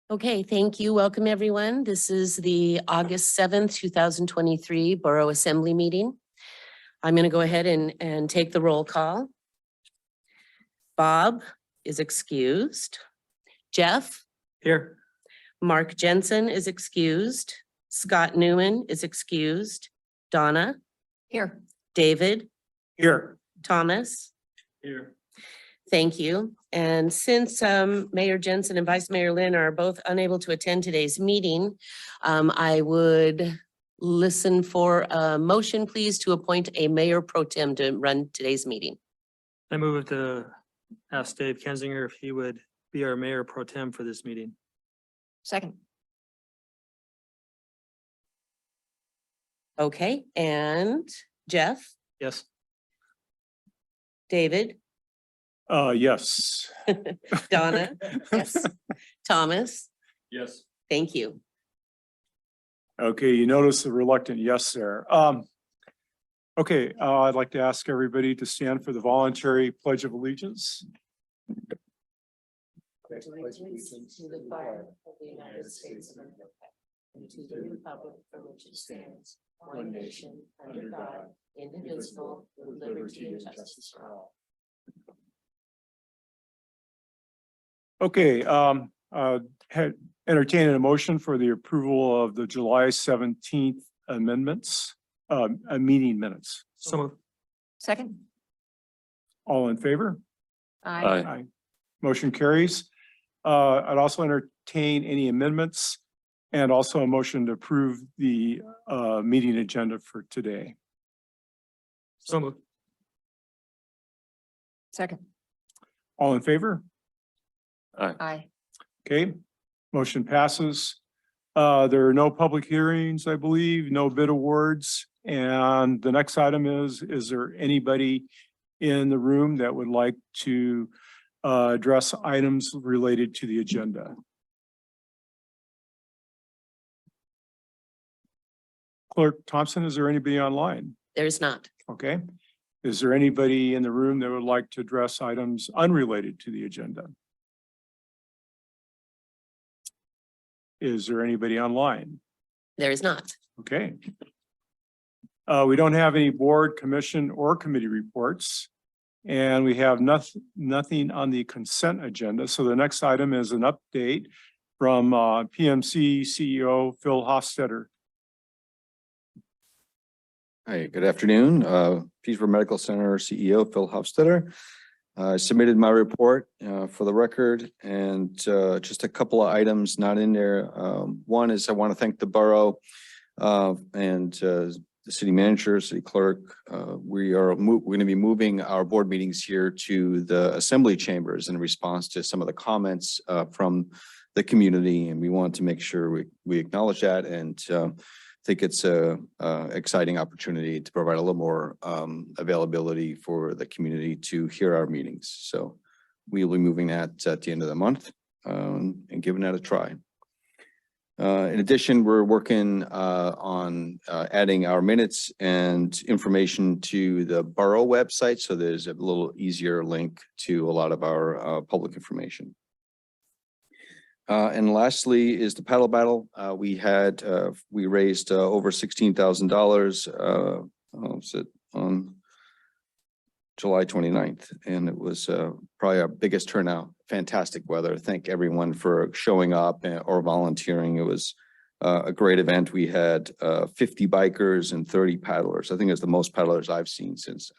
Okay, thank you. Welcome, everyone. This is the August 7th, 2023 Borough Assembly meeting. I'm going to go ahead and take the roll call. Bob is excused. Jeff? Here. Mark Jensen is excused. Scott Newman is excused. Donna? Here. David? Here. Thomas? Here. Thank you. And since Mayor Jensen and Vice Mayor Lynn are both unable to attend today's meeting, I would listen for a motion, please, to appoint a mayor pro tem to run today's meeting. I move to ask Dave Kensinger if he would be our mayor pro tem for this meeting. Second. Okay, and Jeff, Yes. David, Yes. Donna, yes, Thomas, Yes. thank you. Okay, you notice the reluctant yes there. Okay, I'd like to ask everybody to stand for the voluntary Pledge of Allegiance. Allegiance to the flag of the United States of America and to the republic for which it stands, one nation, under God, indivisible, with liberty and justice for all. Okay, had entertained a motion for the approval of the July 17th amendments, meeting minutes. So moved. Second. All in favor? Aye. Aye. Motion carries. I'd also entertain any amendments and also a motion to approve the meeting agenda for today. So moved. Second. All in favor? Aye. Okay, motion passes. There are no public hearings, I believe, no bid awards. And the next item is there anybody in the room that would like to address items related to the agenda? Clerk Thompson, is there anybody online? There's not. Okay. Is there anybody in the room that would like to address items unrelated to the agenda? Is there anybody online? There is not. Okay. We don't have any board, commission, or committee reports. And we have nothing on the consent agenda. So the next item is an update from PMC CEO Phil Hofstetter. Hi, good afternoon. Petersburg Medical Center CEO Phil Hofstetter. I submitted my report for the record, and just a couple of items not in there. One is I want to thank the borough and the city manager, city clerk. We're going to be moving our board meetings here to the assembly chambers in response to some of the comments from the community, and we want to make sure we acknowledge that, and think it's a exciting opportunity to provide a little more availability for the community to hear our meetings. So we'll be moving that at the end of the month and giving that a try. In addition, we're working on adding our minutes and information to the borough website. So there's a little easier link to a lot of our public information. And lastly is the paddle battle. We raised over $16,000 on July 29th, and it was probably our biggest turnout. Fantastic weather. Thank everyone for showing up or volunteering. It was a great event. We had 50 bikers and 30 paddlers. I think it's the most paddlers I've seen since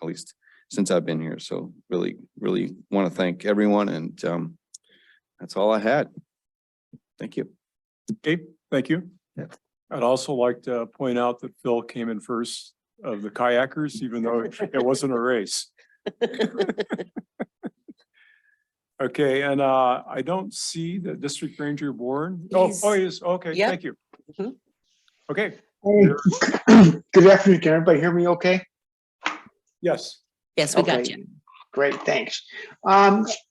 I've been here. So really want to thank everyone, and that's all I had. Thank you. Okay, thank you. Yeah. I'd also like to point out that Phil came in first of the kayakers, even though it wasn't a race. Okay, and I don't see the district ranger board. Oh, he is. Okay, Yep. thank you. Mhm. Okay, Hey, good afternoon. Can everybody hear me okay? yes. Yes, we got you. Great, thanks.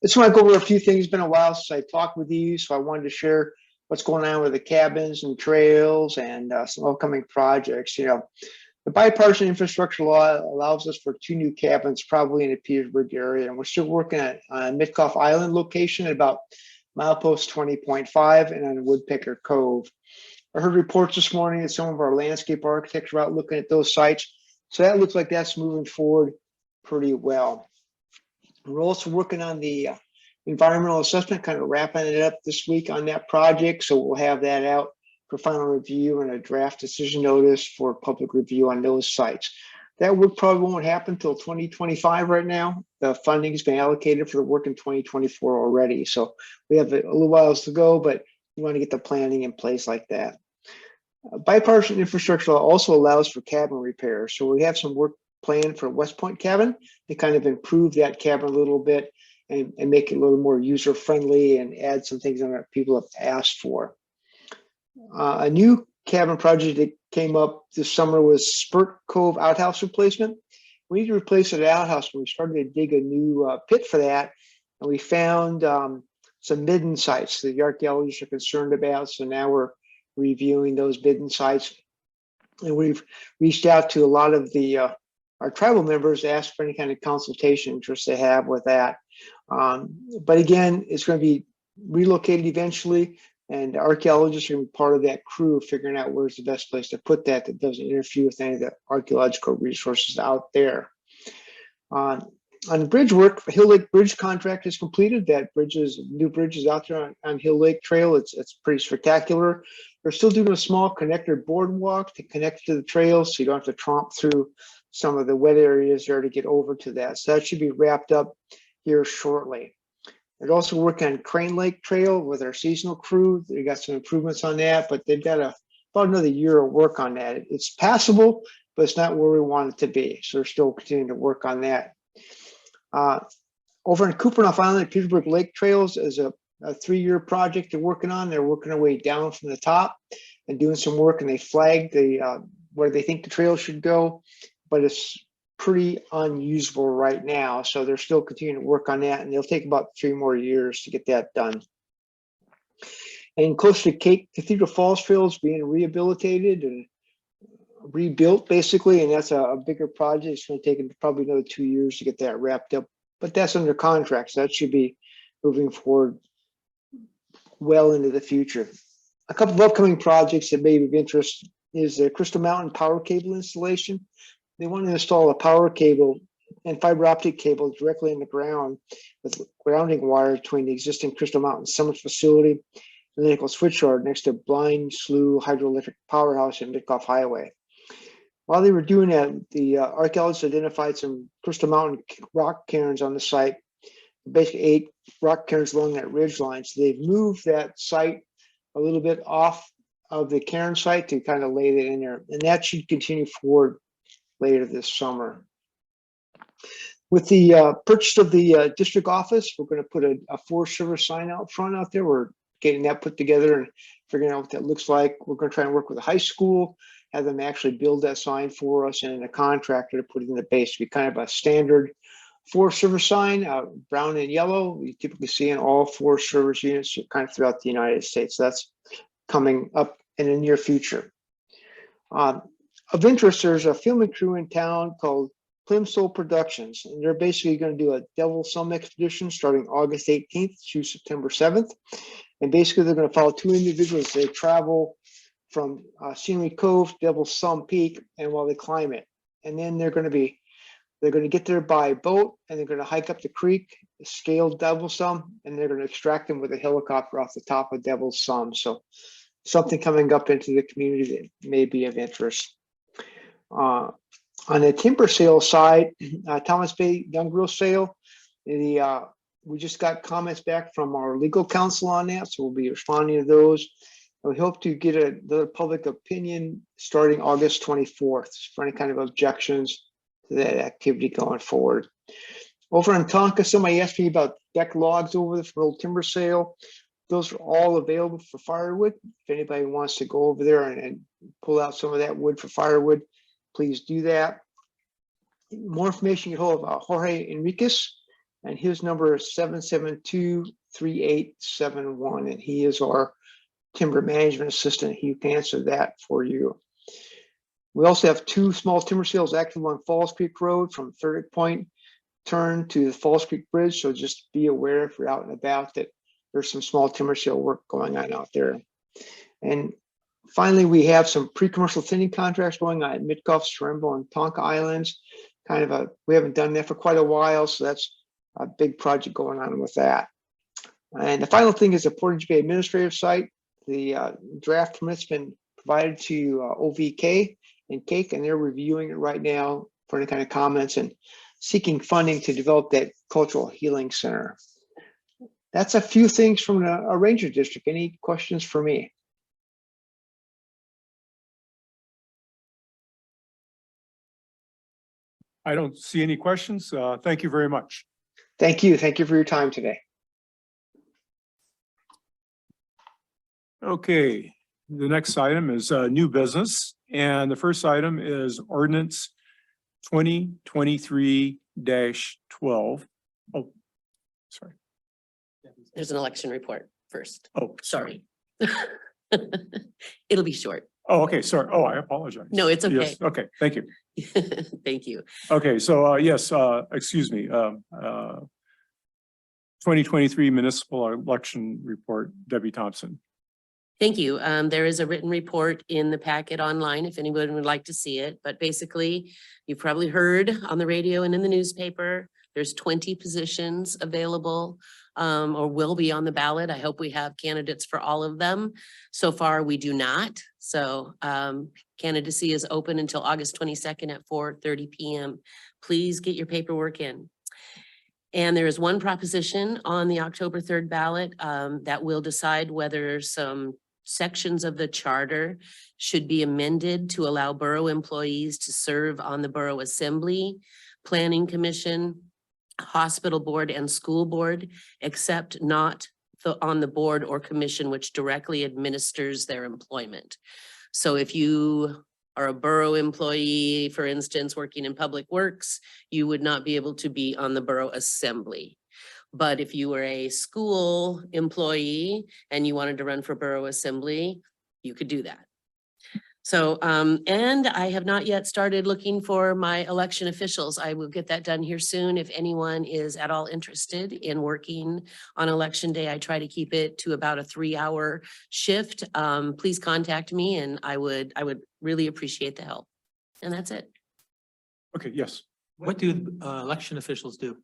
Just want to go over a few things. It's been a while since I talked with you, so I wanted to share what's going on with the cabins and trails and some upcoming projects. You know, the bipartisan infrastructure law allows us for 2 new cabins, probably in the Petersburg area, and we're still working at Mitkoff Island location at about milepost 20.5, and on Woodpecker Cove. I heard reports this morning that some of our landscape architects are out looking at those sites. So that looks like that's moving forward pretty well. We're also working on the environmental assessment, kind of wrapping it up this week on that project. So we'll have that out for final review and a draft decision notice for public review on those sites. That work probably won't happen until 2025 right now. The funding has been allocated for the work in 2024 already. So we have a little while to go, but we want to get the planning in place like that. Bipartisan infrastructure law also allows for cabin repairs. So we have some work planned for West Point cabin to kind of improve that cabin a little bit and make it a little more user friendly and add some things that people have asked for. A new cabin project that came up this summer was Spurt Cove outhouse replacement. We need to replace an outhouse. We started to dig a new pit for that, and we found some midden sites that the archaeologists are concerned about. So now we're reviewing those midden sites, and we've reached out to a lot of the our tribal members to ask for any kind of consultation interest they have with that. But again, it's going to be relocated eventually. And archaeologists are going to be part of that crew figuring out where's the best place to put that doesn't interfere with any of the archaeological resources out there. On the bridge work, Hill Lake Bridge contract is completed. That new bridge is out there on Hill Lake Trail. It's pretty spectacular. They're still doing a small connector boardwalk to connect to the trail, so you don't have to tromp through some of the wet areas there to get over to that. So that should be wrapped up here shortly. They're also working on Crane Lake Trail with our seasonal crew. They got some improvements on that, but they've got about another year of work on that. It's passable, but it's not where we want it to be. So we're still continuing to work on that. Over in Kupernoff Island, Petersburg Lake Trails is a 3-year project they're working on. They're working their way down from the top and doing some work, and they flagged where they think the trail should go, but it's pretty unusable right now. So they're still continuing to work on that, and they'll take about 3 more years to get that done. And close to Cathedral Falls Trail is being rehabilitated and rebuilt basically, and that's a bigger project. It's going to take probably another 2 years to get that wrapped up, but that's under contract, so that should be moving forward well into the future. A couple of upcoming projects that may be of interest is the Crystal Mountain power cable installation. They want to install a power cable and fiber optic cable directly in the ground with grounding wire between the existing Crystal Mountain Summit facility and the nickel switchyard next to Blind Slough Hydroelectric Powerhouse in Mitkoff Highway. While they were doing that, the archaeologists identified some Crystal Mountain rock cairns on the site, basically 8 rock cairns along that ridge line. So they've moved that site a little bit off of the cairn site to kind of lay that in there, and that should continue forward later this summer. With the purchase of the district office, we're going to put a Forest Service sign out front out there. We're getting that put together and figuring out what that looks like. We're going to try and work with the high school, have them actually build that sign for us, and a contractor to put it in the base to be kind of a standard Forest Service sign, brown and yellow. We typically see in all Forest Service units kind of throughout the United States. So that's coming up in the near future. Of interest, there's a filming crew in town called Plimsoll Productions, and they're basically going to do a Devil Sum expedition starting August 18th to September 7th. And basically, they're going to follow 2 individuals. They travel from Scenery Cove, Devil Sum Peak, and while they climb it, and then they're going to get there by boat, and they're going to hike up the creek, scale Devil Sum, and they're going to extract them with a helicopter off the top of Devil Sum. So something coming up into the community that may be of interest. On the timber sale side, Thomas Bay Young Growth Sale, we just got comments back from our legal counsel on that, so we'll be responding to those. And we hope to get the public opinion starting August 24th for any kind of objections to that activity going forward. Over in Tonka, somebody asked me about deck logs over there for old timber sale. Those are all available for firewood. If anybody wants to go over there and pull out some of that wood for firewood, please do that. More information, you hold Jorge Enriquez, and his number is 772-3871, and he is our timber management assistant. He can answer that for you. We also have 2 small timber sales active on Falls Creek Road from Ferric Point turn to the Falls Creek Bridge, so just be aware if you're out and about that there's some small timber seal work going on out there. And finally, we have some pre-commercial thinning contracts going on at Mitkoff, Sorrento, and Tonka Islands. We haven't done that for quite a while, so that's a big project going on with that. And the final thing is the Portage Bay Administrative Site. The draft permit's been provided to OVK and Cake, and they're reviewing it right now for any kind of comments and seeking funding to develop that cultural healing center. That's a few things from a ranger district. Any questions for me? I don't see any questions. Thank you very much. Thank you. Thank you for your time today. Okay, the next item is new business, and the first item is ordinance 2023-12. Oh, sorry. There's an election report first. Oh, Sorry. It'll be short. Oh, okay, sorry. Oh, I apologize. No, it's okay. Yes, okay, thank you. Thank you. Okay, so yes, excuse me. 2023 municipal election report, Debbie Thompson. Thank you. There is a written report in the packet online if anyone would like to see it, but basically you've probably heard on the radio and in the newspaper, there's 20 positions available or will be on the ballot. I hope we have candidates for all of them. So far, we do not. So candidacy is open until August 22nd at 4:30 p.m. Please get your paperwork in. And there is one proposition on the October 3rd ballot that will decide whether some sections of the charter should be amended to allow borough employees to serve on the Borough Assembly, Planning Commission, Hospital Board, and School Board, except not on the board or commission which directly administers their employment. So if you are a borough employee, for instance, working in Public Works, you would not be able to be on the Borough Assembly. But if you were a school employee and you wanted to run for Borough Assembly, you could do that. So, and I have not yet started looking for my election officials. I will get that done here soon. If anyone is at all interested in working on election day, I try to keep it to about a 3-hour shift. Please contact me and I would really appreciate the help. And that's it. Okay, yes. What do election officials do?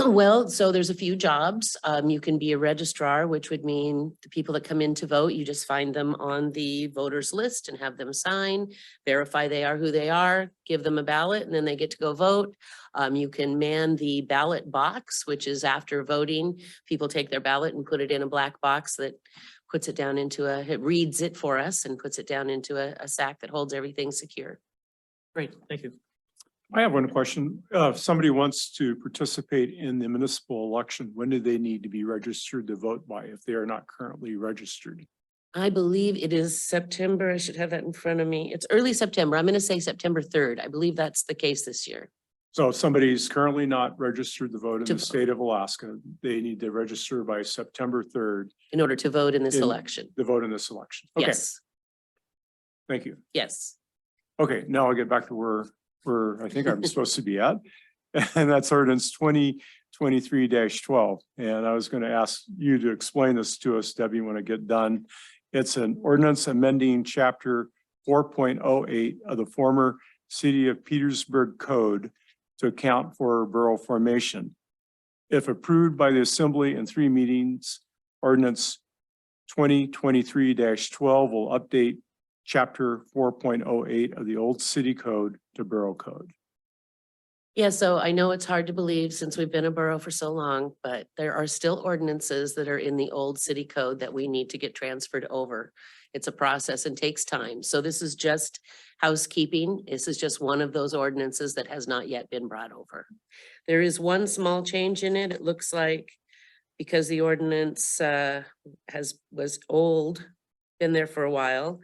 Well, so there's a few jobs. You can be a registrar, which would mean the people that come in to vote, you just find them on the voters list and have them sign, verify they are who they are, give them a ballot, and then they get to go vote. You can man the ballot box, which is after voting, people take their ballot and put it in a black box that puts it down into it reads it for us and puts it down into a sack that holds everything secure. Great, thank you. I have one question. If somebody wants to participate in the municipal election, when do they need to be registered to vote by if they are not currently registered? I believe it is September. I should have that in front of me. It's early September. I'm going to say September 3rd. I believe that's the case this year. So if somebody's currently not registered to vote in To the vote. state of Alaska, they need to register by September 3rd In order to vote in this In- election. to vote in this election. Okay, Yes, thank you. yes. Okay, now I'll get back to where I think I'm supposed to be at. And that's ordinance 2023-12. And I was going to ask you to explain this to us, Debbie, when I get done. It's an ordinance amending chapter 4.08 of the former City of Petersburg Code to account for borough formation. If approved by the Assembly in 3 meetings, ordinance 2023-12 will update chapter 4.08 of the old city code to borough code. Yeah, so I know it's hard to believe since we've been a borough for so long, but there are still ordinances that are in the old city code that we need to get transferred over. It's a process and takes time. So this is just housekeeping. This is just one of those ordinances that has not yet been brought over. There is one small change in it. It looks like because the ordinance was old, been there for a while.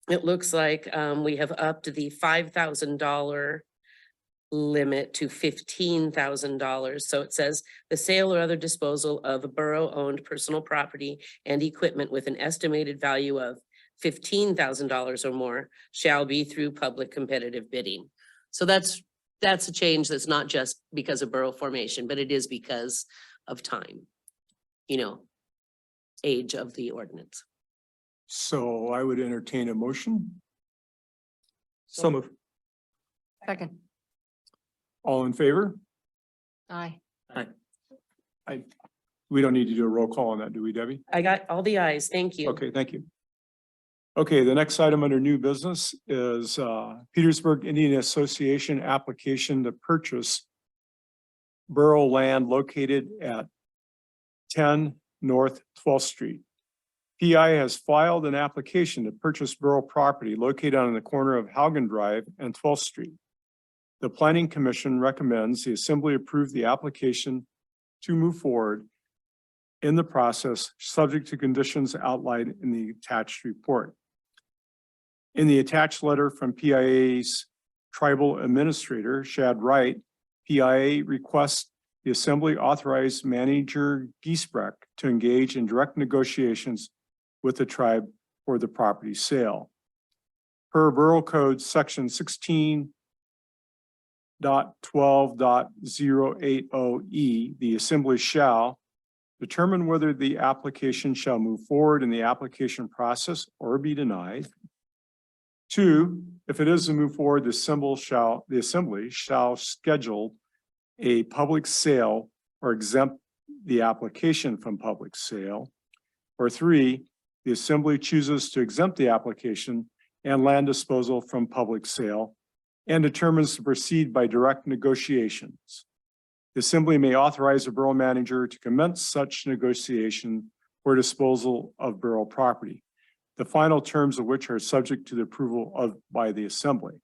It looks like we have upped the $5,000 limit to $15,000. So it says the sale or other disposal of a borough-owned personal property and equipment with an estimated value of $15,000 or more shall be through public competitive bidding. So that's a change that's not just because of borough formation, but it is because of time. age of the ordinance. So I would entertain a motion. So move. Second. All in favor? Aye. We don't need to do a roll call on that, do we, Debbie? I got all the ayes. Thank you. Okay, thank you. Okay, the next item under new business is Petersburg Indian Association application to purchase borough land located at 10 North 12th Street. PI has filed an application to purchase borough property located on the corner of Haugen Drive and 12th Street. The Planning Commission recommends the Assembly approve the application to move forward in the process, subject to conditions outlined in the attached report. In the attached letter from PIA's Tribal Administrator, Shad Wright, PIA requests the Assembly authorize Manager Giesbrecht to engage in direct negotiations with the tribe for the property sale. Per Borough Code Section 16.12.080E, the Assembly shall determine whether the application shall move forward in the application process or be denied. 2, if it is to move forward, the Assembly shall schedule a public sale or exempt the application from public sale. Or 3, the Assembly chooses to exempt the application and land disposal from public sale and determines to proceed by direct negotiations. The Assembly may authorize the borough manager to commence such negotiation for disposal of borough property, the final terms of which are subject to the approval by the Assembly.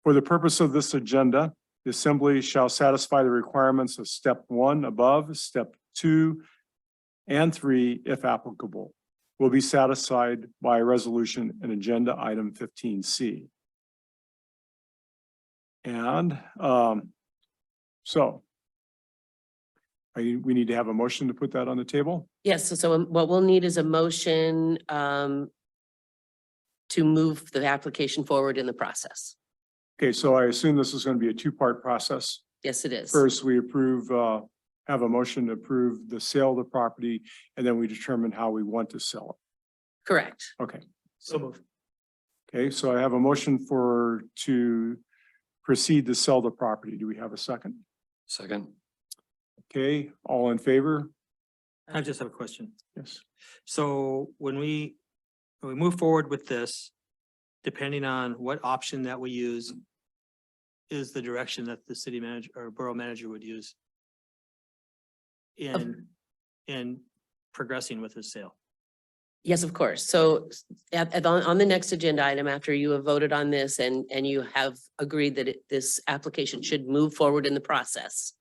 For the purpose of this agenda, the Assembly shall satisfy the requirements of step 1 above, step 2 and 3, if applicable, will be satisfied by a resolution in agenda item 15C. And we need to have a motion to put that on the table. Yes, so what we'll need is a motion to move the application forward in the process. Okay, so I assume this is going to be a two-part process. Yes, it is. First, we have a motion to approve the sale of the property, and then we determine how we want to sell Correct. it. Okay. So move. Okay, so I have a motion to proceed to sell the property. Do we have a second? Second. Okay, all in favor? I just have a question. Yes. So when we move forward with this, depending on what option that we use is the direction that the city manager or borough manager would use in progressing with the sale. Yes, of course. So on the next agenda item, after you have voted on this and you have agreed that this application should move forward in the process,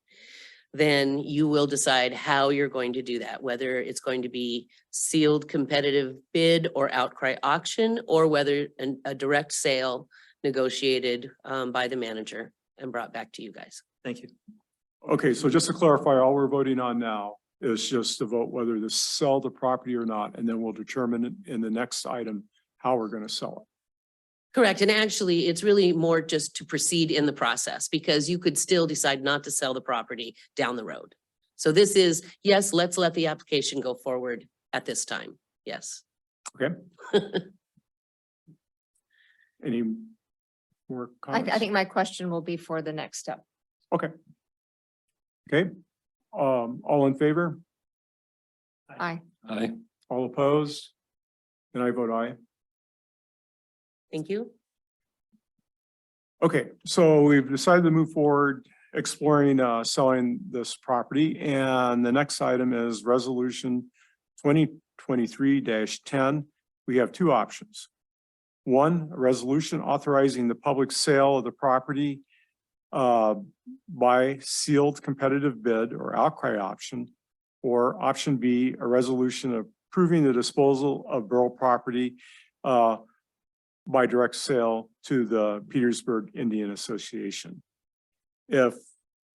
then you will decide how you're going to do that, whether it's going to be sealed competitive bid or outcry auction, or whether a direct sale negotiated by the manager and brought back to you guys. Thank you. Okay, so just to clarify, all we're voting on now is just to vote whether to sell the property or not, and then we'll determine in the next item how we're going to sell it. Correct. And actually, it's really more just to proceed in the process, because you could still decide not to sell the property down the road. So this is, yes, let's let the application go forward at this time. Yes. Okay. Any more comments? I think my question will be for the next step. Okay. Okay. All in favor? Aye. Aye. All opposed? Then I vote aye. Thank you. Okay, so we've decided to move forward exploring selling this property, and the next item is resolution 2023-10. We have two options. One, a resolution authorizing the public sale of the property by sealed competitive bid or outcry option, or option B, a resolution approving the disposal of borough property by direct sale to the Petersburg Indian Association. If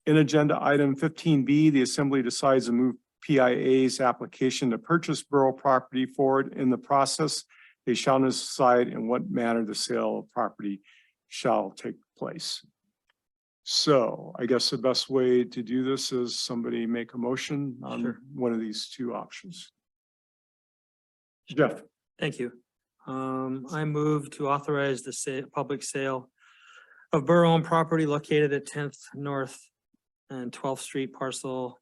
in agenda item 15B, the Assembly decides to move PIA's application to purchase borough property forward in the process, they shall decide in what manner the sale of property shall take place. So I guess the best way to do this is somebody make a motion on Sure. one of these two options. Jeff, Thank you. I move to authorize the public sale of borough-owned property located at 10th North and 12th Street parcel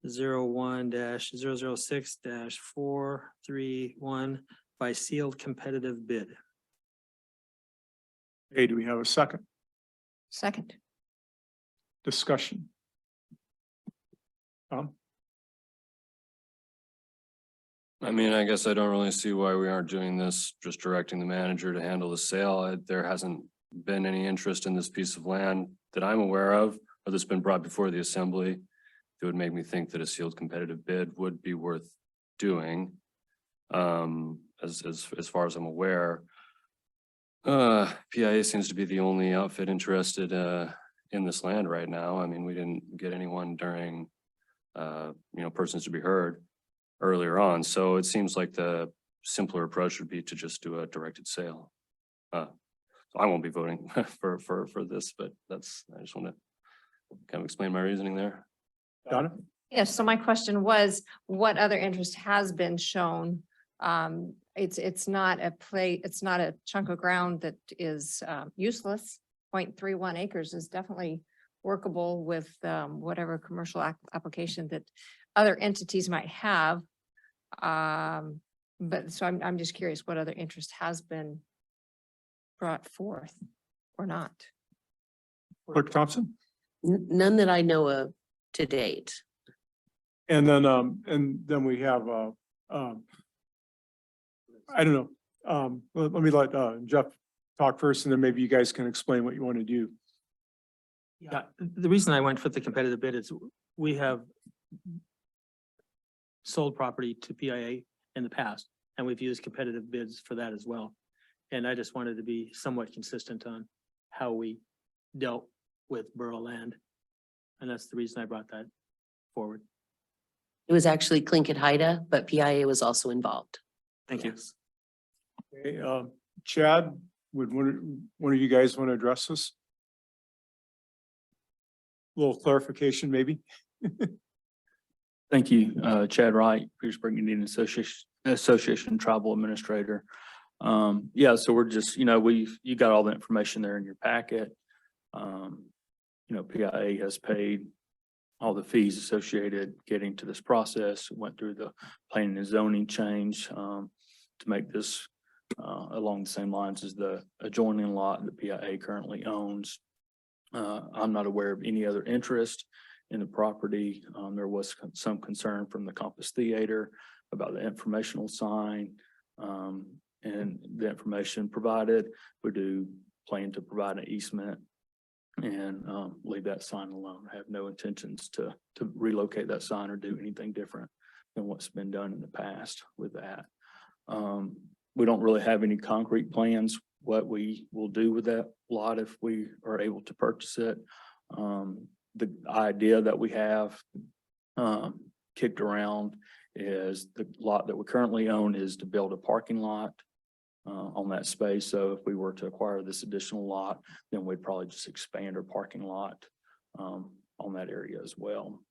01-006-431 by sealed competitive bid. hey, do we have a second Second. discussion? I mean, I guess I don't really see why we aren't doing this, just directing the manager to handle the sale. There hasn't been any interest in this piece of land that I'm aware of, or that's been brought before the assembly. It would make me think that a sealed competitive bid would be worth doing. As far as I'm aware. PIA seems to be the only outfit interested in this land right now. I mean, we didn't get anyone during persons to be heard earlier on. So it seems like the simpler approach would be to just do a directed sale. So I won't be voting for this, but I just want to kind of explain my reasoning there. Donna? Yes, so my question was, what other interest has been shown? It's not a chunk of ground that is useless. 0.31 acres is definitely workable with whatever commercial application that other entities might have. But so I'm just curious what other interest has been brought forth or not. Clerk Thompson? None that I know of to date. And then we have, I don't know, let me let Jeff talk first, and then maybe you guys can explain what you want to do. Yeah, the reason I went for the competitive bid is we have sold property to PIA in the past, and we've used competitive bids for that as well. And I just wanted to be somewhat consistent on how we dealt with borough land. And that's the reason I brought that forward. It was actually Tlingit Haida, but PIA was also involved. Thank you. Okay, Chad, would one of you guys want to address this? A little clarification, maybe? Thank you, Chad Wright, Petersburg Indian Association Tribal Administrator. Yeah, so we're just, you got all the information there in your packet. PIA has paid all the fees associated getting to this process. Went through the planning and zoning change to make this along the same lines as the adjoining lot that PIA currently owns. I'm not aware of any other interest in the property. There was some concern from the Compass Theater about the informational sign and the information provided. We do plan to provide an easement and leave that sign alone. I have no intentions to relocate that sign or do anything different than what's been done in the past with that. We don't really have any concrete plans what we will do with that lot if we are able to purchase it. The idea that we have kicked around is the lot that we currently own is to build a parking lot on that space. So if we were to acquire this additional lot, then we'd probably just expand our parking lot on that area as well.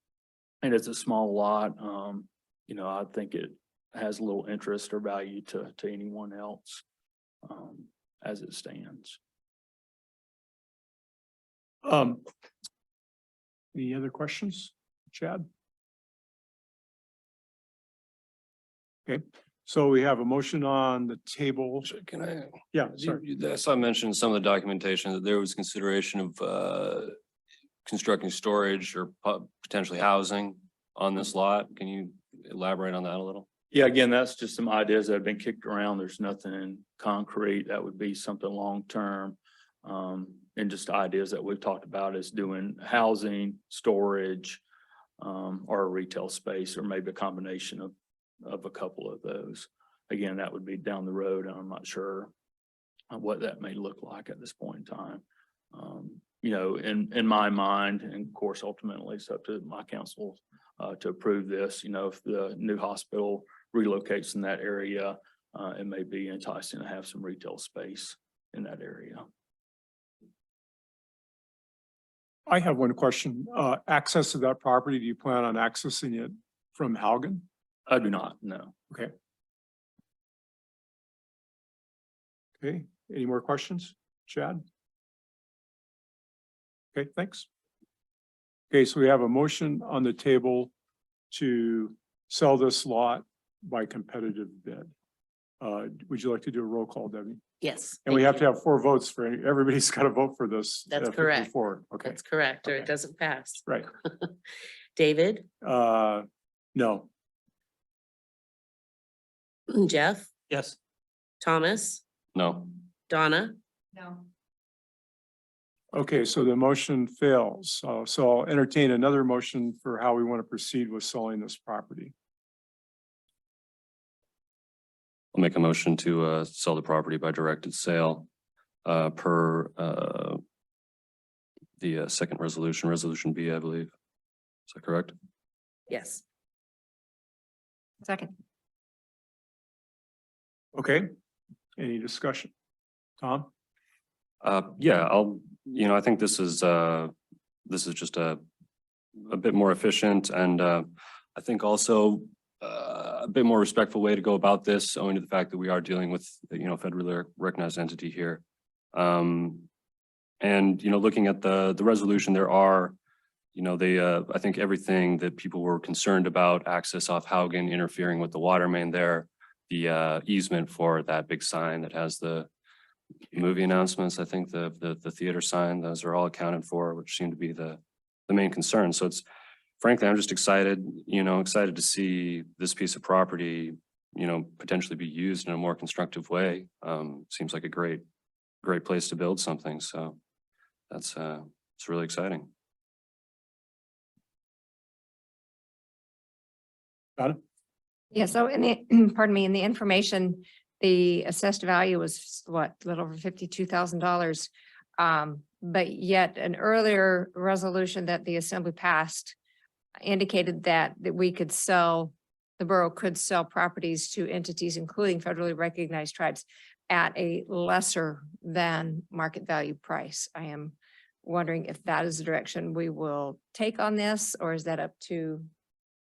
And it's a small lot. I think it has little interest or value to anyone else as it stands. Any other questions, Chad? Okay, so we have a motion on the table. Can I? Yeah, sorry. I saw mentioned in some of the documentation that there was consideration of constructing storage or potentially housing on this lot. Can you elaborate on that a little? Yeah, again, that's just some ideas that have been kicked around. There's nothing concrete. That would be something long-term. And just ideas that we've talked about is doing housing, storage, or a retail space, or maybe a combination of a couple of those. Again, that would be down the road, and I'm not sure what that may look like at this point in time. In my mind, and of course, ultimately it's up to my council to approve this. If the new hospital relocates in that area, it may be enticing to have some retail space in that area. I have one question. Access to that property, do you plan on accessing it from Haugen? I do not, no. Okay. Okay, any more questions? Chad? Okay, thanks. Okay, so we have a motion on the table to sell this lot by competitive bid. Would you like to do a roll call, Debbie? Yes. And we thank have you. to have 4 votes for everybody's got to vote for this. That's if correct. before. Okay, That's correct, or it Okay. doesn't pass. right. David, No, Jeff, Yes. Thomas, No, Donna, No. okay, so the motion fails. So I'll entertain another motion for how we want to proceed with selling this property. I'll make a motion to sell the property by directed sale per the second resolution, resolution B, I believe. Is that correct? yes. Second. Okay, any discussion? Tom? Yeah, I think this is just a bit more efficient and I think also a bit more respectful way to go about this, owing to the fact that we are dealing with, federally recognized entity here. And, looking at the resolution, there are, I think everything that people were concerned about, access off Haugen, interfering with the water main there, the easement for that big sign that has the movie announcements, I think the theater sign, those are all accounted for, which seem to be the main concern. So it's, frankly, I'm just excited to see this piece of property, potentially be used in a more constructive way. Seems like a great place to build something. So that's, it's really exciting. Got it? Yeah, so in the, pardon me, in the information, the assessed value was what, a little over $52,000. But yet an earlier resolution that the assembly passed indicated that we could sell, the borough could sell properties to entities, including federally recognized tribes, at a lesser than market value price. I am wondering if that is the direction we will take on this, or is that up to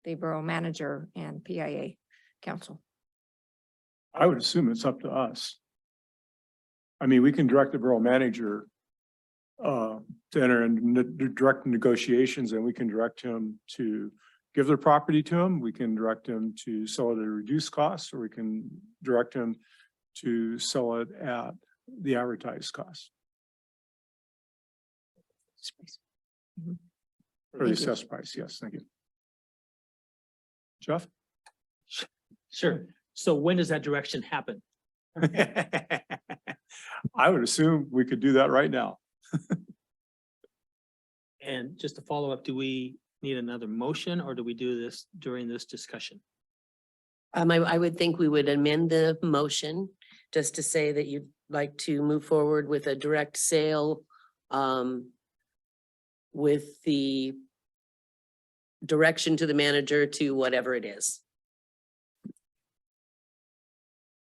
the borough manager and PIA council? I would assume it's up to us. I mean, we can direct the borough manager to enter in direct negotiations, and we can direct him to give their property to him. We can direct him to sell it at a reduced cost, or we can direct him to sell it at the advertised cost or the Thank you. assessed price. Yes, thank you. Jeff? Sure. So when does that direction happen? I would assume we could do that right now. And just to follow up, do we need another motion or do we do this during this discussion? I would think we would amend the motion just to say that you'd like to move forward with a direct sale with the direction to the manager to whatever it is.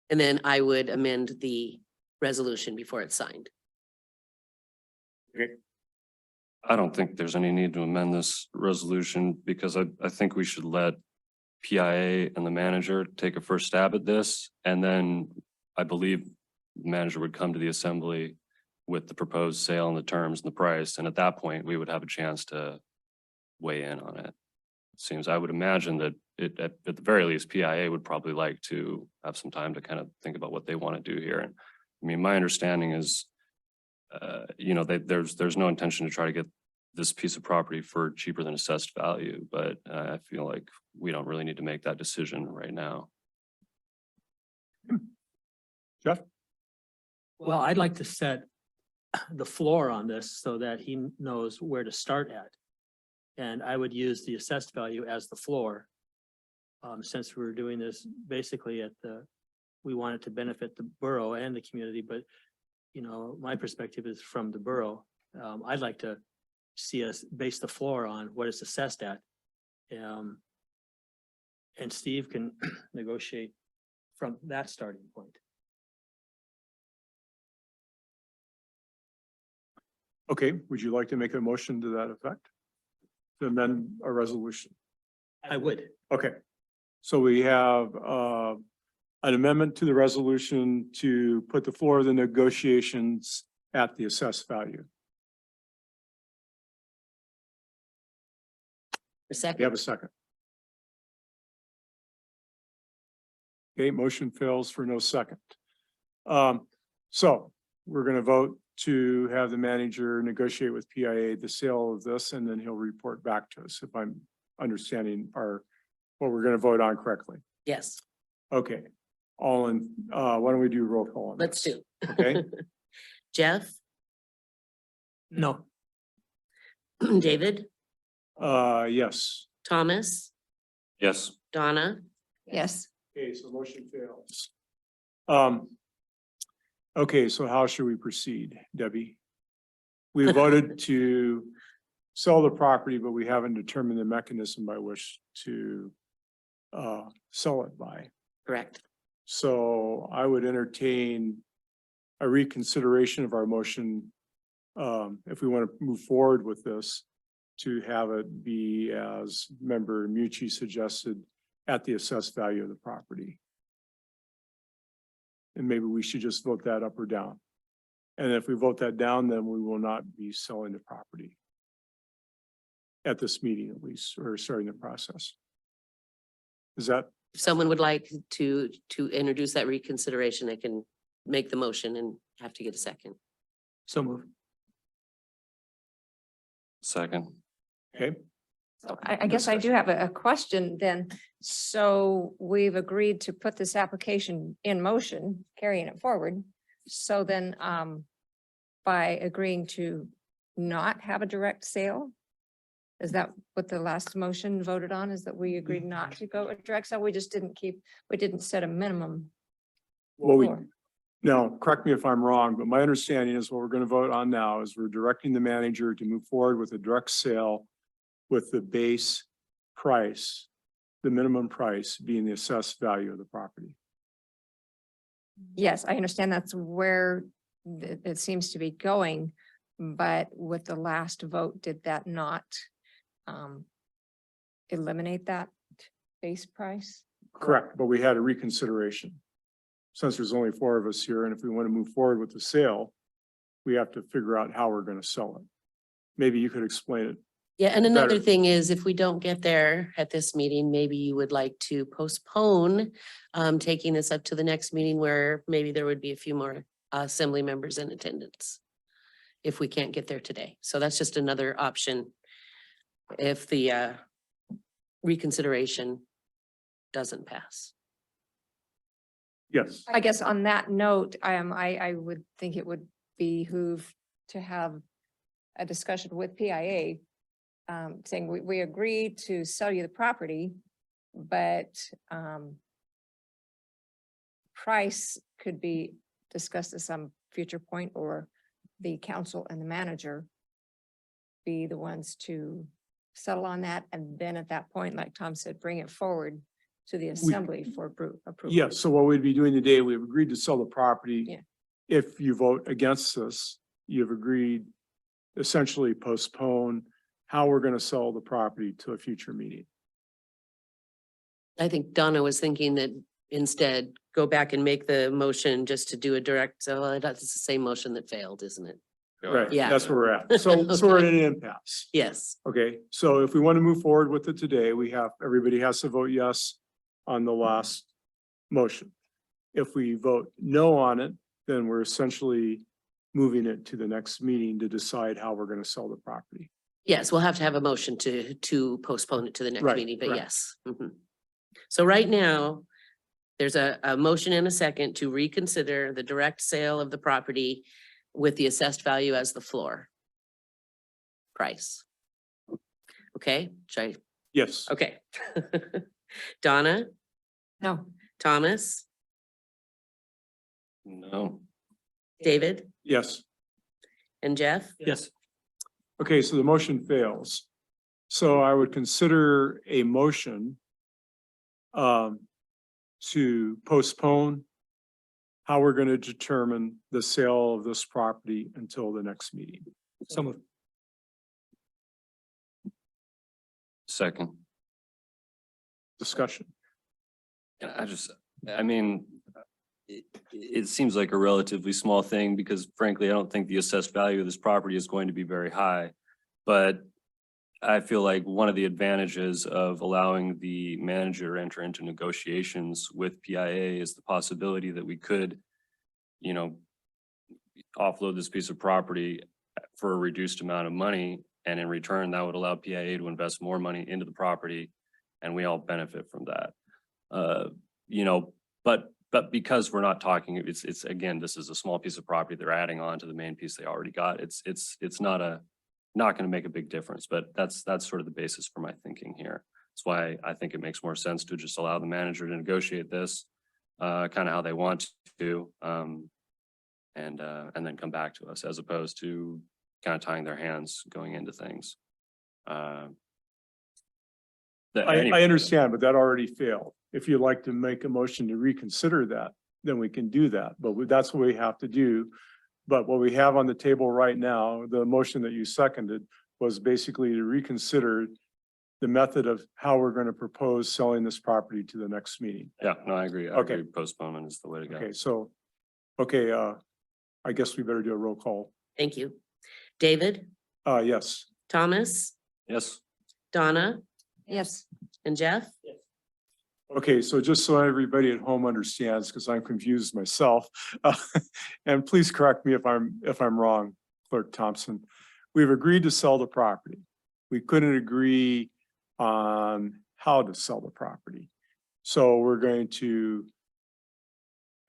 And then I would amend the resolution before it's signed. I don't think there's any need to amend this resolution because I think we should let PIA and the manager take a first stab at this. And then I believe the manager would come to the assembly with the proposed sale and the terms and the price. And at that point, we would have a chance to weigh in on it. Seems, I would imagine that at the very least, PIA would probably like to have some time to kind of think about what they want to do here. And I mean, my understanding is, there's no intention to try to get this piece of property for cheaper than assessed value, but I feel like we don't really need to make that decision right now. Jeff? Well, I'd like to set the floor on this so that he knows where to start at. And I would use the assessed value as the floor. Since we're doing this basically we want it to benefit the borough and the community, but my perspective is from the borough. I'd like to see us base the floor on what it's assessed at. And Steve can negotiate from that starting point. Okay, would you like to make a motion to that effect? To amend a resolution? I would. Okay, so we have an amendment to the resolution to put the floor of the negotiations at the assessed value. A We second, have a second. Okay, motion fails for no second. So we're gonna vote to have the manager negotiate with PIA the sale of this, and then he'll report back to us if I'm understanding what we're gonna vote on correctly. yes, Okay, all in, why don't we do roll call on let's this? do. Okay, Jeff, No, David, yes. Thomas, Yes. Donna, Yes, Okay, so motion fails. Okay, so how should we proceed, Debbie? We voted to sell the property, but we haven't determined the mechanism by which to sell it by. correct. So I would entertain a reconsideration of our motion, if we want to move forward with this, to have it be as member Mucci suggested at the assessed value of the property. And maybe we should just vote that up or down. And if we vote that down, then we will not be selling the property at this meeting at least, or starting the process. Is that, If someone would like to introduce that reconsideration, I can make the motion and have to get a second. so move. Second. okay? so I guess I do have a question then. So we've agreed to put this application in motion, carrying it forward. So then, by agreeing to not have a direct sale? Is that what the last motion voted on? Is that we agreed not to go a direct sale? We just didn't we didn't set a minimum. Well, we, floor. now, correct me if I'm wrong, but my understanding is what we're gonna vote on now is we're directing the manager to move forward with a direct sale with the base price, the minimum price being the assessed value of the property. Yes, I understand that's where it seems to be going, but with the last vote, did that not eliminate that base price? Correct, but we had a reconsideration. Since there's only four of us here, and if we want to move forward with the sale, we have to figure out how we're gonna sell it. Maybe you could explain it. Yeah, and another Better. thing is if we don't get there at this meeting, maybe you would like to postpone taking this up to the next meeting where maybe there would be a few more assembly members in attendance. If we can't get there today. So that's just another option. If the reconsideration doesn't pass. Yes, I guess on that note, I would think it would behoove to have a discussion with PIA. Saying we agree to sell you the property, but price could be discussed at some future point, or the council and the manager be the ones to settle on that, and then at that point, like Tom said, bring it forward to the assembly for approval. yes, so what we'd be doing today, we've agreed to sell the property. Yeah. If you vote against this, you've agreed essentially postpone how we're gonna sell the property to a future meeting. I think Donna was thinking that instead go back and make the motion just to do a direct, so that's the same motion that failed, isn't it? Right, Yeah. that's where we're at. So we're in an impasse. Yes, Okay, so if we want to move forward with it today, everybody has to vote yes on the last motion. If we vote no on it, then we're essentially moving it to the next meeting to decide how we're gonna sell the property. yes, we'll have to have a motion to postpone it to the next Right, meeting, but right. yes. Mhm. So right now, there's a motion and a second to reconsider the direct sale of the property with the assessed value as the floor price. Okay, should I, Yes, okay. Donna, No, Thomas, No. David, yes. and Jeff? Yes, Okay, so the motion fails. So I would consider a motion to postpone how we're gonna determine the sale of this property until the next meeting. Some of, Second. Discussion. And I mean, it seems like a relatively small thing because frankly, I don't think the assessed value of this property is going to be very high. But I feel like one of the advantages of allowing the manager to enter into negotiations with PIA is the possibility that we could, you know, offload this piece of property for a reduced amount of money. And in return, that would allow PIA to invest more money into the property and we all benefit from that. You know, but because we're not talking, it's again, this is a small piece of property they're adding on to the main piece they already got. It's not going to make a big difference, but that's sort of the basis for my thinking here. That's why I think it makes more sense to just allow the manager to negotiate this, kind of how they want to, and then come back to us as opposed to kind of tying their hands going into things. I understand, but that already failed. If you'd like to make a motion to reconsider that, then we can do that, but that's what we have to do. But what we have on the table right now, the motion that you seconded was basically to reconsider the method of how we're going to propose selling this property to the next meeting. Yeah, no, I agree. I Okay. agree. Postponement is the way to go. Okay, so, I guess we better do a roll call. Thank you. David, Yes. Thomas, Yes. Donna, Yes. and Jeff? Okay, so just so everybody at home understands, because I'm confused myself, and please correct me if I'm wrong, Clerk Thompson. We've agreed to sell the property. We couldn't agree on how to sell the property. So we're going to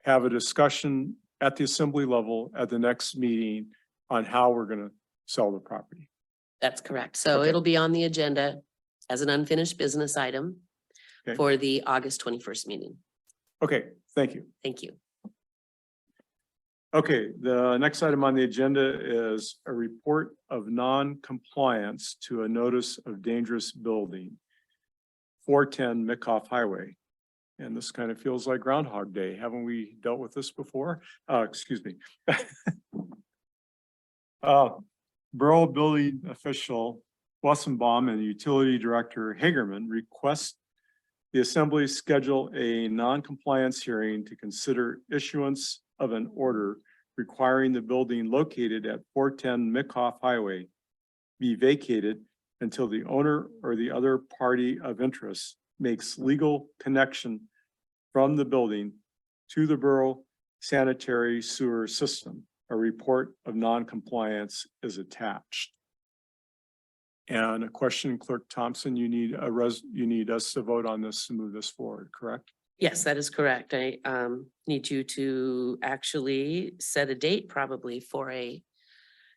have a discussion at the assembly level at the next meeting on how we're going to sell the property. That's correct. So Okay. it'll be on the agenda as an unfinished business item Okay. for the August 21st meeting. Okay, thank you. Thank you. Okay, the next item on the agenda is a report of non-compliance to a notice of dangerous building. 410 Mickoff Highway. And this kind of feels like Groundhog Day. Haven't we dealt with this before? Excuse me. Borough Building Official Wassenbaum and Utility Director Hagerman request the Assembly schedule a non-compliance hearing to consider issuance of an order requiring the building located at 410 Mickoff Highway be vacated until the owner or the other party of interest makes legal connection from the building to the borough sanitary sewer system. A report of non-compliance is attached. And a question, Clerk Thompson, you need us to vote on this to move this forward, correct? Yes, that is correct. I need you to actually set a date probably for a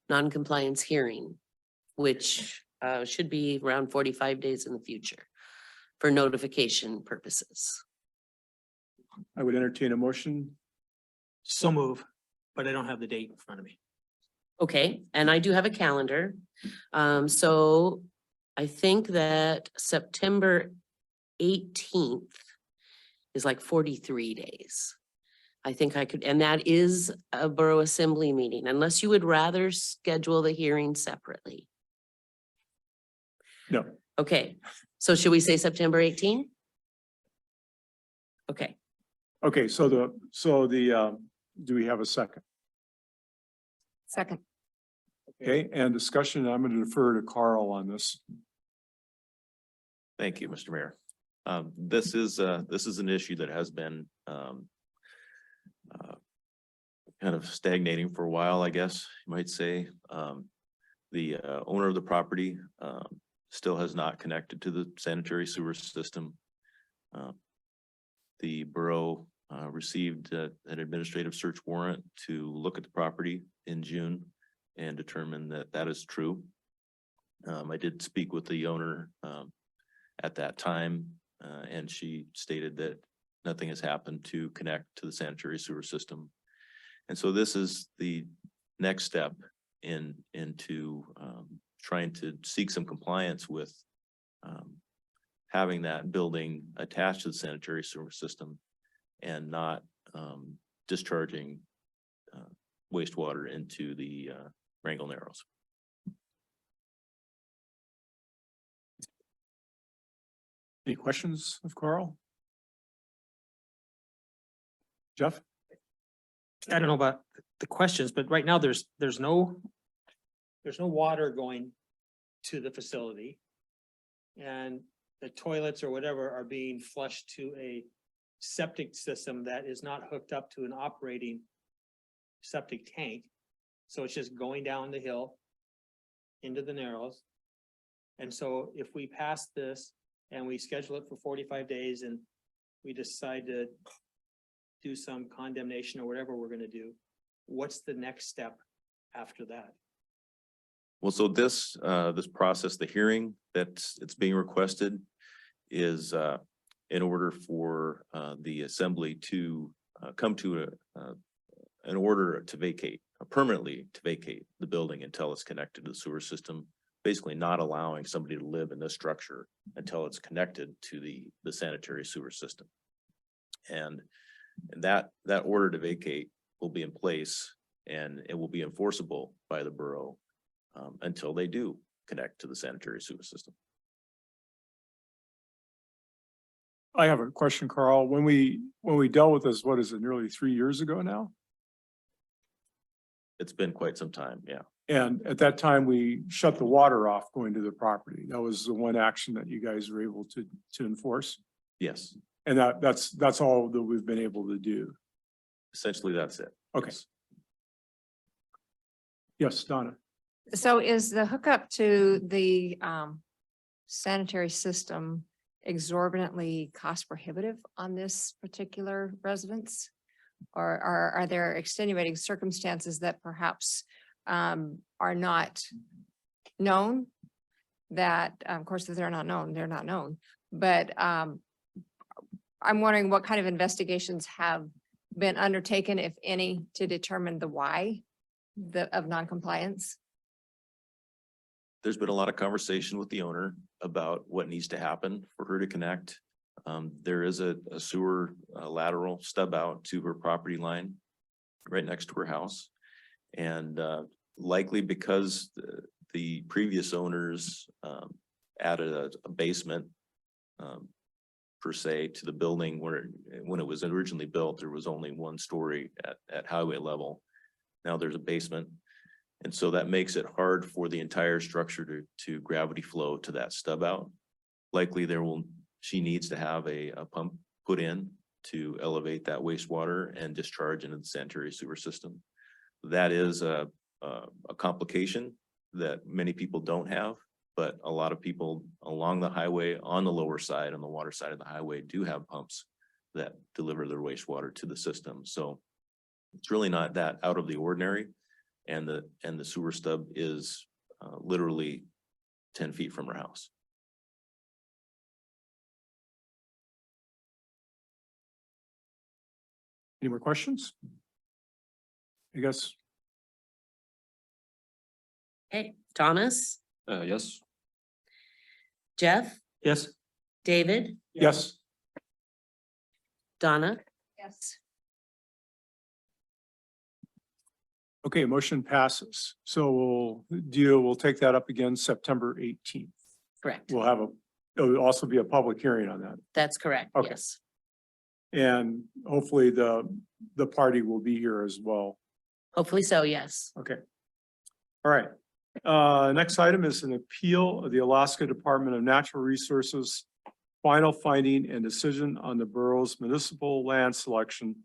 non-compliance hearing, which should be around 45 days in the future for notification purposes. I would entertain a motion. so move, but I don't have the date in front of me. Okay, and I do have a calendar. So I think that September 18th is like 43 days. I think I could, and that is a Borough Assembly meeting, unless you would rather schedule the hearing separately. No. Okay, so should we say September 18th? Okay, Okay, so do we have a second? Second. Okay, and discussion, I'm going to defer to Carl on this. Thank you, Mr. Mayor. This is an issue that has been kind of stagnating for a while, I guess you might say. The owner of the property still has not connected to the sanitary sewer system. The borough received an administrative search warrant to look at the property in June and determine that that is true. I did speak with the owner at that time, and she stated that nothing has happened to connect to the sanitary sewer system. And so this is the next step into trying to seek some compliance with having that building attached to the sanitary sewer system and not discharging wastewater into the Wrangell Narrows. Any questions of Carl? Jeff? I don't know about the questions, but right now there's no water going to the facility. And the toilets or whatever are being flushed to a septic system that is not hooked up to an operating septic tank. So it's just going down the hill into the Narrows. And so if we pass this and we schedule it for 45 days and we decide to do some condemnation or whatever we're gonna do, what's the next step after that? Well, so this process, the hearing it's being requested is in order for the assembly to come to an order to vacate, permanently to vacate the building until it's connected to the sewer system, basically not allowing somebody to live in this structure until it's connected to the sanitary sewer system. And that order to vacate will be in place and it will be enforceable by the borough until they do connect to the sanitary sewer system. I have a question, Carl. When we dealt with this, what is it, nearly 3 years ago now? It's been quite some time, yeah. And at that time, we shut the water off going to the property. That was the one action that you guys were able to enforce. Yes, And that's all that we've been able to do. essentially that's it. Okay. Yes. Yes, Donna. So is the hookup to the sanitary system exorbitantly cost prohibitive on this particular residence? Or are there extenuating circumstances that perhaps are not known? That, of course, if they're not known, they're not known. But I'm wondering what kind of investigations have been undertaken, if any, to determine the why of noncompliance? There's been a lot of conversation with the owner about what needs to happen for her to connect. There is a sewer lateral stub out to her property line right next to her house. And likely because the previous owners added a basement per se to the building where when it was originally built, there was only one story at highway level. Now there's a basement. And so that makes it hard for the entire structure to gravity flow to that stub out. Likely she needs to have a pump put in to elevate that wastewater and discharge into the sanitary sewer system. That is a complication that many people don't have, but a lot of people along the highway on the lower side, on the water side of the highway, do have pumps that deliver their wastewater to the system. So it's really not that out of the ordinary. And the sewer stub is literally 10 feet from her house. Any more questions? I guess, Okay, Thomas, Yes. Jeff, Yes. David, yes, Donna, Yes. okay, motion passes. So we'll take that up again September 18th. correct. We'll have it'll also be a public hearing on that. That's correct, Okay. yes. And hopefully the party will be here as well. Hopefully so, yes. Okay. All right. Next item is an appeal of the Alaska Department of Natural Resources final finding and decision on the borough's municipal land selection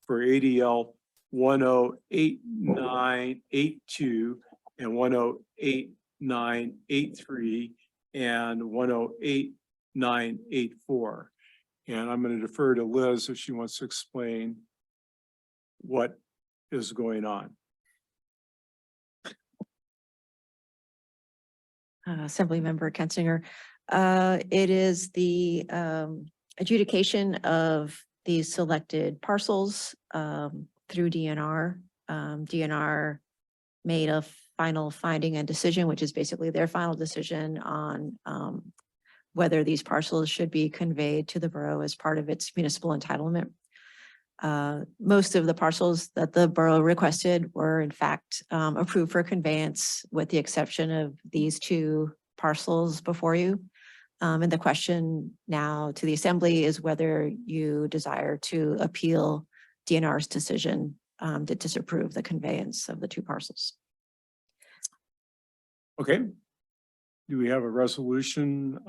for ADL 108982 and 108983 and 108984. And I'm going to defer to Liz if she wants to explain what is going on. Assemblymember Kensinger. It is the adjudication of these selected parcels through DNR. DNR made a final finding and decision, which is basically their final decision on whether these parcels should be conveyed to the borough as part of its municipal entitlement. Most of the parcels that the borough requested were in fact approved for conveyance, with the exception of these two parcels before you. And the question now to the assembly is whether you desire to appeal DNR's decision to disapprove the conveyance of the two parcels. Okay. Do we have a resolution?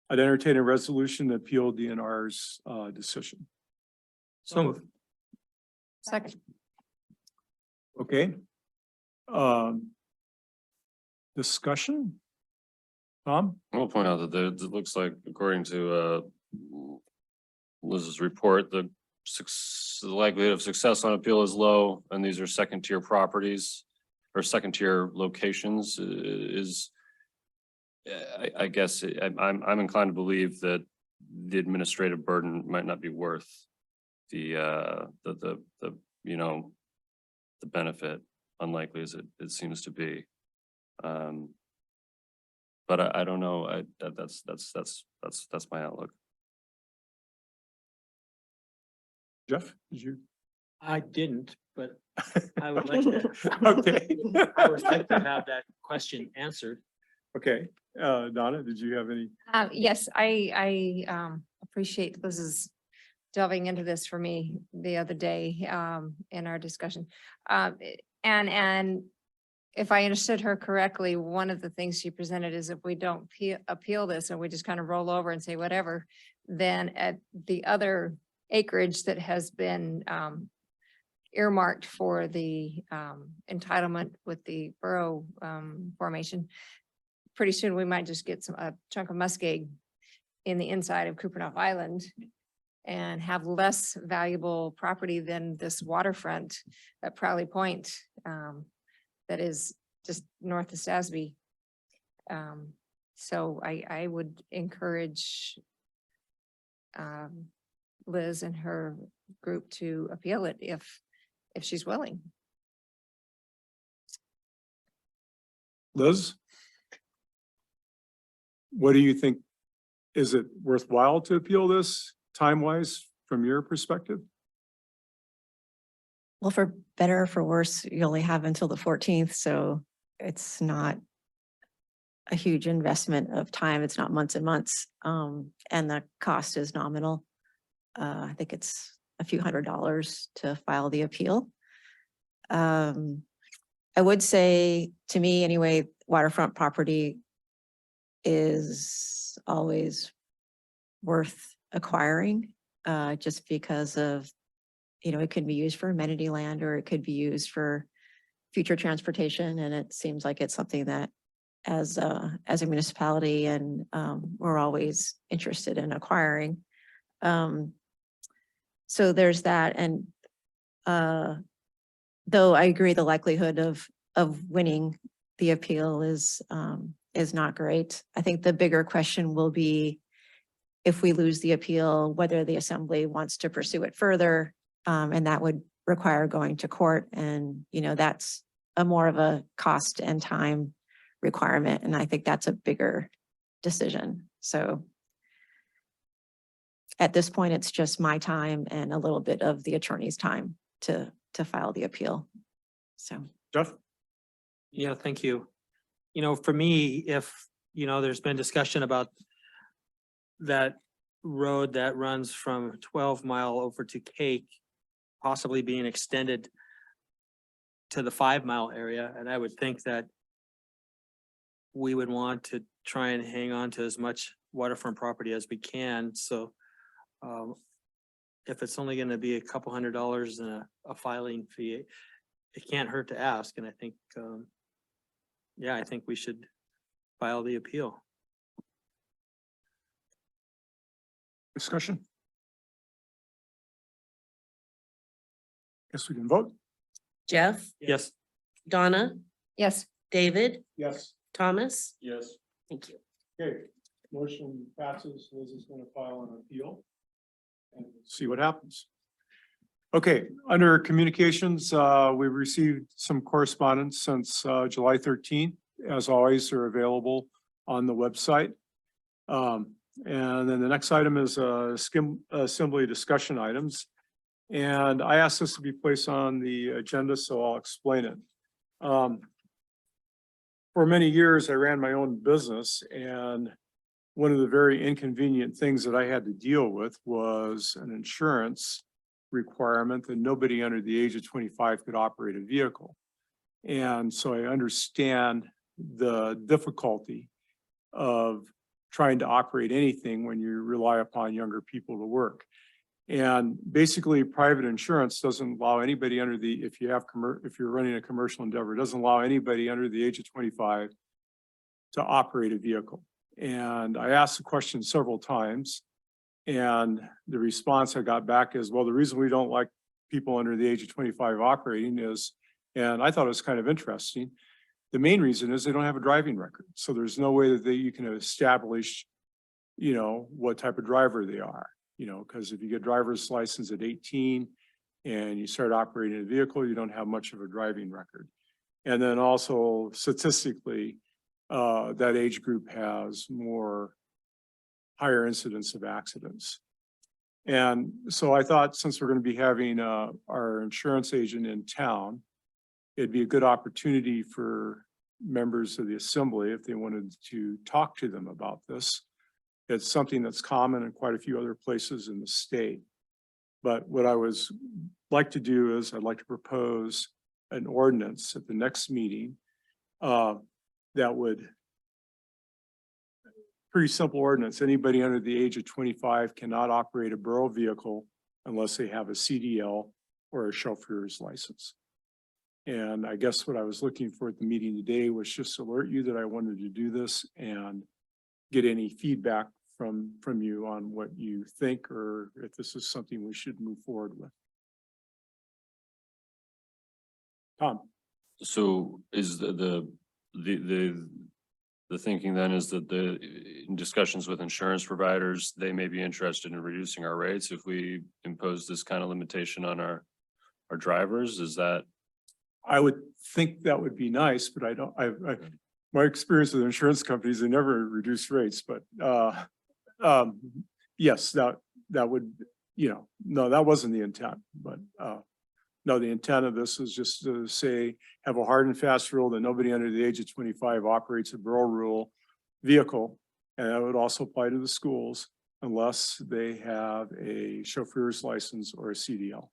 I'd entertain a resolution to appeal DNR's decision. So moved. Second. Okay. Discussion? Tom? I'll point out that there, it looks like according to Liz's report, the likelihood of success on appeal is low, and these are second tier properties or second tier locations is. I guess I'm inclined to believe that the administrative burden might not be worth the you know, the benefit, unlikely as it seems to be. But I don't know. That's my outlook. Jeff, did you? I didn't, but I would like to, Okay. I would like to have that question answered. Okay, Donna, did you have any? Yes, I appreciate Liz's delving into this for me the other day in our discussion. And if I understood her correctly, one of the things she presented is if we don't appeal this and we just kind of roll over and say whatever, then at the other acreage that has been earmarked for the entitlement with the borough formation, pretty soon we might just get a chunk of muskeg in the inside of Kupreanof Island and have less valuable property than this waterfront at Prowley Point that is just north of Stasby. So I would encourage Liz and her group to appeal it if she's willing. Liz? What do you think? Is it worthwhile to appeal this time-wise from your perspective? Well, for better or for worse, you only have until the 14th, so it's not a huge investment of time. It's not months and months, and the cost is nominal. I think it's a few $100s to file the appeal. I would say, to me anyway, waterfront property is always worth acquiring, just because of, you know, it could be used for amenity land or it could be used for future transportation. And it seems like it's something that as a municipality and we're always interested in acquiring. So there's that. And though I agree the likelihood of winning the appeal is not great. I think the bigger question will be if we lose the appeal, whether the assembly wants to pursue it further. And that would require going to court. And, you know, that's a more of a cost and time requirement. And I think that's a bigger decision. So at this point, it's just my time and a little bit of the attorney's time to file the appeal. So. Jeff? Yeah, thank you. You know, for me, if, you know, there's been discussion about that road that runs from 12 Mile over to Cake possibly being extended to the 5 Mile area. And I would think that we would want to try and hang on to as much waterfront property as we can. So if it's only going to be a couple $100 and a filing fee, it can't hurt to ask. And I think, yeah, I think we should file the appeal. Discussion? Guess we can vote. Jeff, Yes. Donna, Yes. David, Yes. Thomas. Yes. Thank you. Okay, motion passes. Liz is going to file an appeal and see what happens. Okay, under communications, we received some correspondence since July 13th. As always, they're available on the website. And then the next item is assembly discussion items. And I asked this to be placed on the agenda, so I'll explain it. For many years, I ran my own business, and one of the very inconvenient things that I had to deal with was an insurance requirement that nobody under the age of 25 could operate a vehicle. And so I understand the difficulty of trying to operate anything when you rely upon younger people to work. And basically, private insurance doesn't allow anybody under the, if you're running a commercial endeavor, it doesn't allow anybody under the age of 25 to operate a vehicle. And I asked the question several times, and the response I got back is, well, the reason we don't like people under the age of 25 operating is, and I thought it was kind of interesting, the main reason is they don't have a driving record. So there's no way that you can establish, what type of driver they are. Because if you get driver's license at 18 and you start operating a vehicle, you don't have much of a driving record. And then also statistically, that age group has higher incidence of accidents. And so I thought, since we're going to be having our insurance agent in town, it'd be a good opportunity for members of the assembly, if they wanted to talk to them about this. It's something that's common in quite a few other places in the state. But what I like to do is I'd like to propose an ordinance at the next meeting that would, pretty simple ordinance, anybody under the age of 25 cannot operate a borough vehicle unless they have a CDL or a chauffeur's license. And I guess what I was looking for at the meeting today was just to alert you that I wanted to do this and get any feedback from you on what you think, or if this is something we should move forward with. Tom? So is the thinking then is that in discussions with insurance providers, they may be interested in reducing our rates if we impose this kind of limitation on our drivers? Is that? I would think that would be nice, but my experience with insurance companies, they never reduce rates, but yes, that would, no, that wasn't the intent, but no, the intent of this is just to say, have a hard and fast rule that nobody under the age of 25 operates a borough rule vehicle. And that would also apply to the schools unless they have a chauffeur's license or a CDL.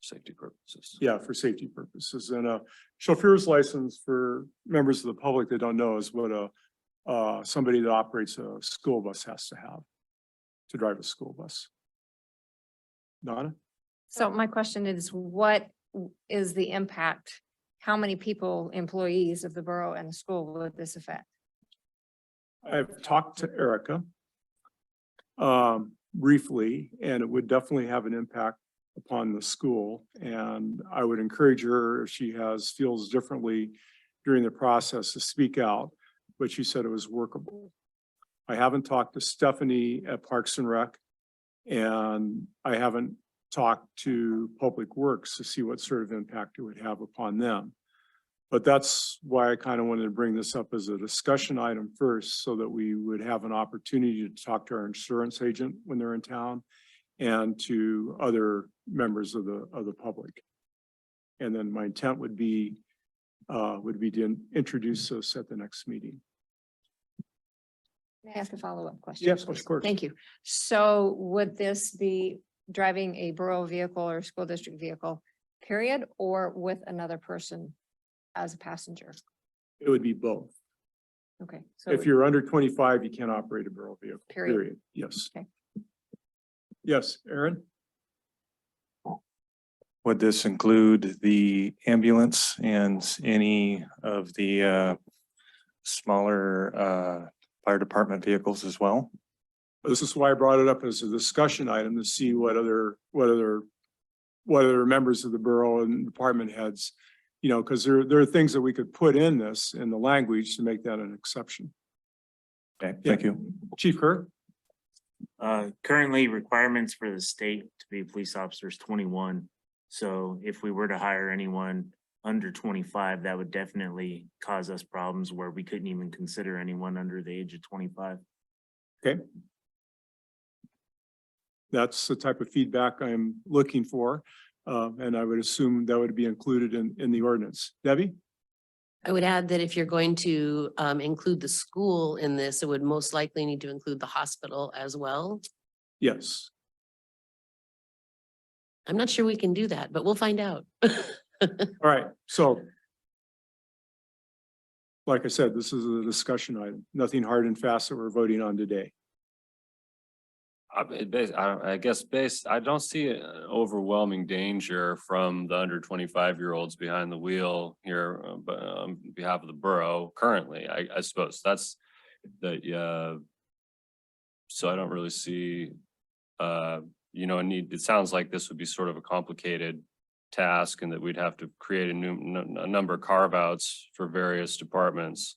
Safety purposes. Yeah, for safety purposes. And a chauffeur's license, for members of the public that don't know, is what somebody that operates a school bus has to have to drive a school bus. Donna? So my question is, what is the impact? How many people, employees of the borough and the school would this affect? I've talked to Erica briefly, and it would definitely have an impact upon the school. And I would encourage her, if she feels differently during the process, to speak out, but she said it was workable. I haven't talked to Stephanie at Parks and Rec, and I haven't talked to Public Works to see what sort of impact it would have upon them. But that's why I kind of wanted to bring this up as a discussion item first, so that we would have an opportunity to talk to our insurance agent when they're in town and to other members of the public. And then my intent would be to introduce this at the next meeting. May I ask a follow-up question? Yes, of please? course. Thank you. So would this be driving a borough vehicle or school district vehicle, period, or with another person as a passenger? It would be both. Okay. So If you're under 25, you can't operate a borough vehicle, Period. period. Yes. Okay. Yes, Aaron? Would this include the ambulance and any of the smaller fire department vehicles as well? This is why I brought it up as a discussion item, to see what other members of the borough and department heads, because there are things that we could put in the language to make that an exception. Okay, thank you. Chief Kerr? Currently requirements for the state to be a police officer is 21. So if we were to hire anyone under 25, that would definitely cause us problems where we couldn't even consider anyone under the age of 25. Okay. That's the type of feedback I'm looking for. And I would assume that would be included in the ordinance. Debbie? I would add that if you're going to include the school in this, it would most likely need to include the hospital as well. Yes. I'm not sure we can do that, but we'll find out. All right, so like I said, this is a discussion item, nothing hard and fast that we're voting on today. I don't see an overwhelming danger from the under 25-year-olds behind the wheel here, but on behalf of the borough currently, I suppose that's the, so I don't really see, a need. It sounds like this would be sort of a complicated task and that we'd have to create a number of carve outs for various departments.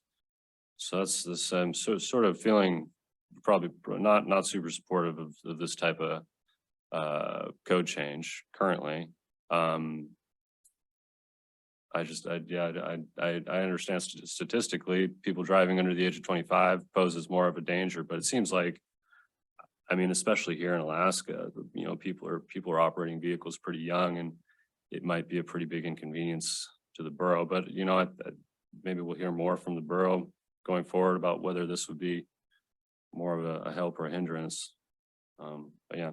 So that's this, I'm sort of feeling probably not super supportive of this type of code change currently. I understand statistically, people driving under the age of 25 poses more of a danger, but it seems like, I mean, especially here in Alaska, people are operating vehicles pretty young, and it might be a pretty big inconvenience to the borough. But maybe we'll hear more from the borough going forward about whether this would be more of a help or a hindrance. But yeah.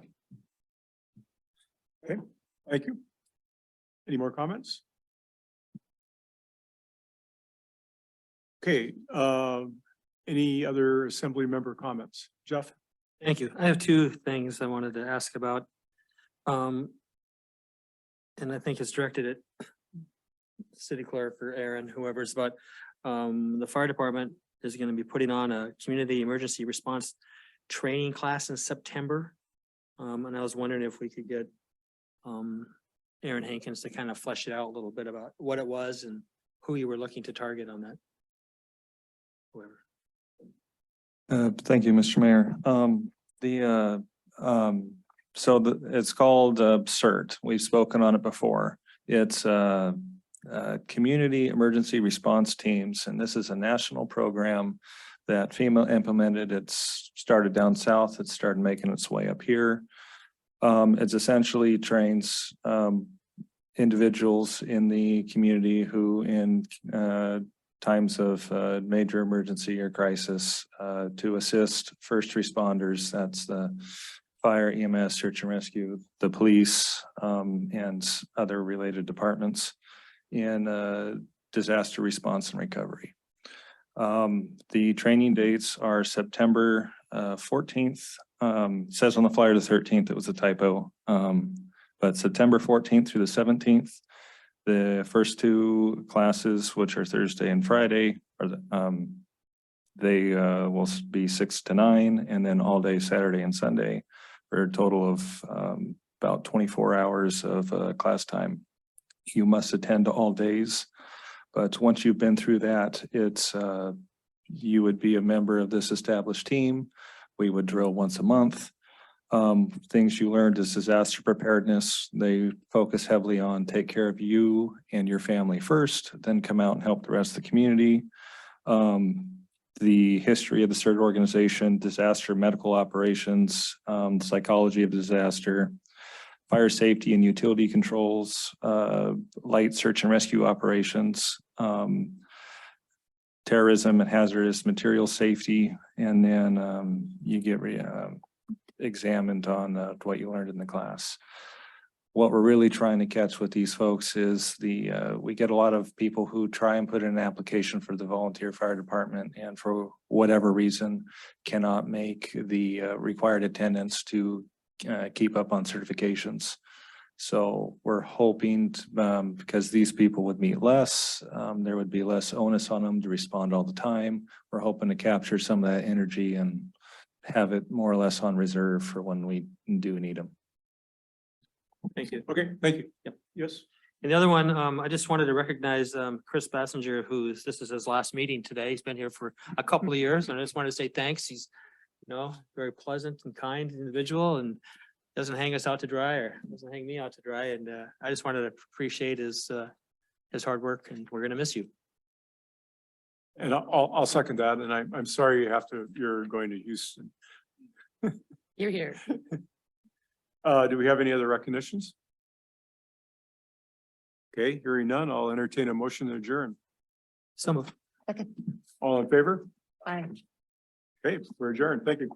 Okay, thank you. Any more comments? Okay, any other assembly member comments? Jeff? Thank you. I have two things I wanted to ask about. And I think it's directed at city clerk or Aaron, whoever's, but the fire department is going to be putting on a community emergency response training class in September. And I was wondering if we could get Aaron Hankins to kind of flesh it out a little bit about what it was and who you were looking to target on that. Whoever. Thank you, Mr. Mayor. It's called CERT. We've spoken on it before. It's Community Emergency Response Teams, and this is a national program that FEMA implemented. It's started down south. It started making its way up here. It's essentially trains individuals in the community who in times of major emergency or crisis to assist first responders. That's the fire, EMS, search and rescue, the police, and other related departments in disaster response and recovery. The training dates are September 14th. Says on the flyer the 13th, it was a typo, but September 14th through the 17th. The first two classes, which are Thursday and Friday, they will be 6 to 9, and then all day Saturday and Sunday for a total of about 24 hours of class time. You must attend all days, but once you've been through that, it's you would be a member of this established team. We would drill once a month. Things you learned is disaster preparedness. They focus heavily on take care of you and your family first, then come out and help the rest of the community. The history of the CERT organization, disaster medical operations, psychology of disaster, fire safety and utility controls, light search and rescue operations, terrorism and hazardous material safety, and then you get examined on what you learned in the class. What we're really trying to catch with these folks is we get a lot of people who try and put in an application for the volunteer fire department and for whatever reason cannot make the required attendance to keep up on certifications. So we're hoping because these people would meet less, there would be less onus on them to respond all the time. We're hoping to capture some of that energy and have it more or less on reserve for when we do need them. Thank you. Okay, thank you. Yep. Yes. And the other one, I just wanted to recognize Chris Bassinger, this is his last meeting today. He's been here for a couple of years, and I just wanted to say thanks. He's, very pleasant and kind individual, and doesn't hang us out to dry, or doesn't hang me out to dry. And I just wanted to appreciate his hard work, and we're gonna miss you. And I'll second that. And I'm sorry you're going to Houston. You're here. Do we have any other recognitions? Okay, hearing none, I'll entertain a motion to adjourn. Some of. All in favor? Aye. Okay, we're adjourned. Thank you.